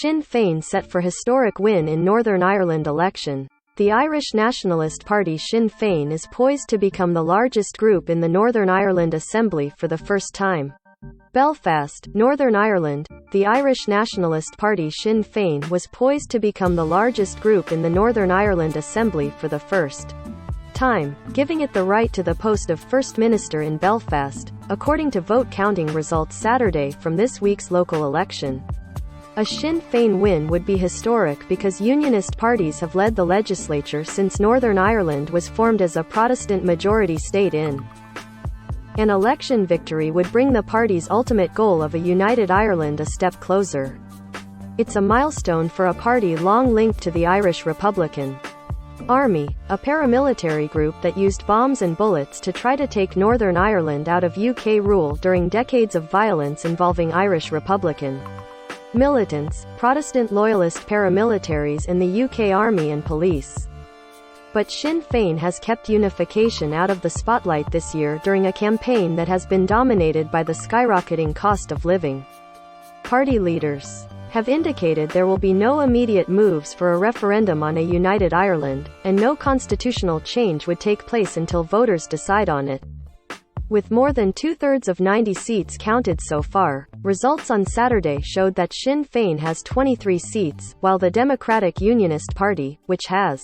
Sinn Fein set for historic win in Northern Ireland election. The Irish nationalist party Sinn Fein is poised to become the largest group in the Northern Ireland Assembly for the first time. Belfast, Northern Ireland. The Irish nationalist party Sinn Fein was poised to become the largest group in the Northern Ireland Assembly for the first time, giving it the right to the post of First Minister in Belfast, according to vote counting results Saturday from this week's local election. A Sinn Féin win would be historic because Unionist parties have led the legislature since Northern Ireland was formed as a Protestant majority state in. An election victory would bring the party's ultimate goal of a united Ireland a step closer. It's a milestone for a party long linked to the Irish Republican Army, a paramilitary group that used bombs and bullets to try to take Northern Ireland out of UK rule during decades of violence involving Irish Republican militants, Protestant loyalist paramilitaries in the UK Army and police. But Sinn Féin has kept unification out of the spotlight this year during a campaign that has been dominated by the skyrocketing cost of living. Party leaders have indicated there will be no immediate moves for a referendum on a united Ireland, and no constitutional change would take place until voters decide on it. With more than two-thirds of 90 seats counted so far, results on Saturday showed that Sinn Féin has 23 seats, while the Democratic Unionist Party, which has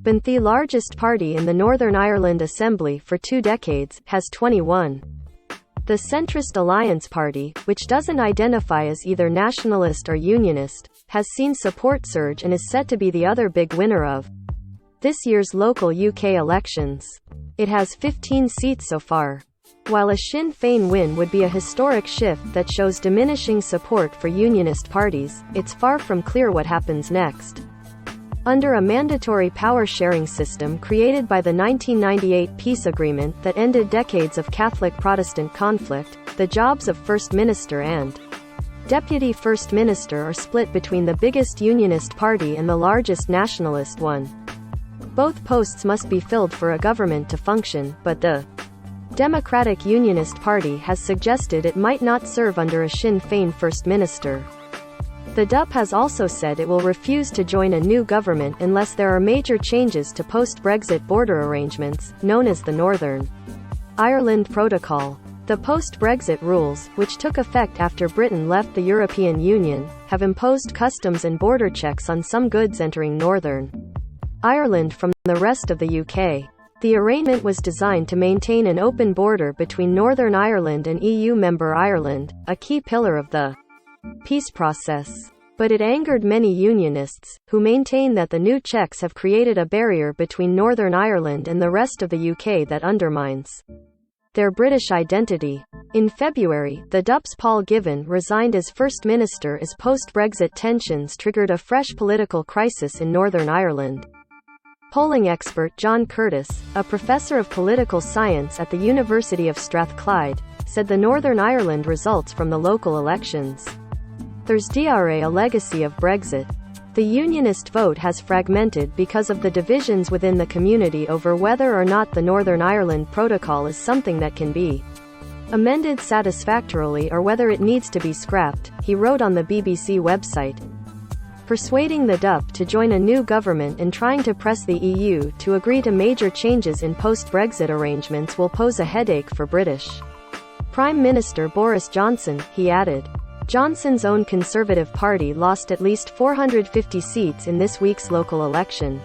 been the largest party in the Northern Ireland Assembly for 2 decades, has 21. The centrist Alliance Party, which doesn't identify as either nationalist or unionist, has seen support surge and is set to be the other big winner of this year's local UK elections. It has 15 seats so far. While a Sinn Féin win would be a historic shift that shows diminishing support for unionist parties, it's far from clear what happens next. Under a mandatory power-sharing system created by the 1998 peace agreement that ended decades of Catholic-Protestant conflict, the jobs of First Minister and Deputy First Minister are split between the biggest unionist party and the largest nationalist one. Both posts must be filled for a government to function, but the Democratic Unionist Party has suggested it might not serve under a Sinn Féin First Minister. The DUP has also said it will refuse to join a new government unless there are major changes to post-Brexit border arrangements, known as the Northern Ireland Protocol. The post-Brexit rules, which took effect after Britain left the European Union, have imposed customs and border checks on some goods entering Northern Ireland from the rest of the UK. The arrangement was designed to maintain an open border between Northern Ireland and EU member Ireland, a key pillar of the peace process. But it angered many Unionists, who maintain that the new checks have created a barrier between Northern Ireland and the rest of the UK that undermines their British identity. In February, the DUP's Paul Givan resigned as First Minister as post-Brexit tensions triggered a fresh political crisis in Northern Ireland. Polling expert John Curtis, a professor of political science at the University of Strathclyde, said the Northern Ireland results from the local elections there's a legacy of Brexit. The unionist vote has fragmented because of the divisions within the community over whether or not the Northern Ireland Protocol is something that can be amended satisfactorily or whether it needs to be scrapped, he wrote on the BBC website. Persuading the DUP to join a new government and trying to press the EU to agree to major changes in post-Brexit arrangements will pose a headache for British Prime Minister Boris Johnson, he added. Johnson's own Conservative Party lost at least 450 seats in this week's local election.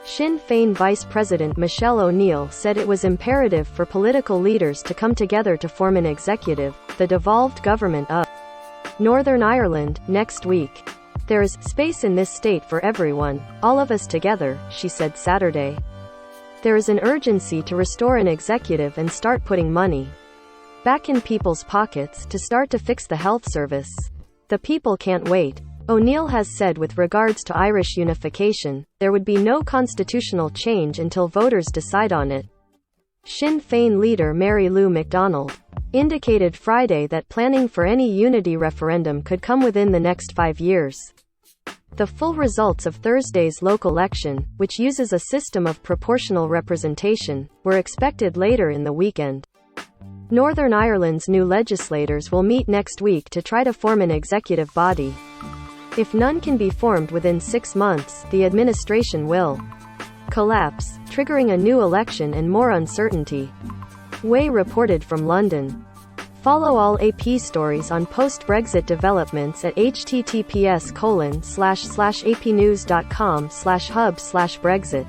Sinn Féin Vice President Michelle O'Neill said it was imperative for political leaders to come together to form an executive, the devolved government of Northern Ireland, next week. There is space in this state for everyone, all of us together, she said Saturday. There is an urgency to restore an executive and start putting money back in people's pockets to start to fix the health service. The people can't wait. O'Neill has said with regards to Irish unification, there would be no constitutional change until voters decide on it. Sinn Féin leader Mary Lou McDonald indicated Friday that planning for any unity referendum could come within the next 5 years. The full results of Thursday's local election, which uses a system of proportional representation, were expected later in the weekend. Northern Ireland's new legislators will meet next week to try to form an executive body. If none can be formed within 6 months, the administration will collapse, triggering a new election and more uncertainty. Way reported from London. Follow all AP stories on post-Brexit developments at https://apnews.com/hub/Brexit.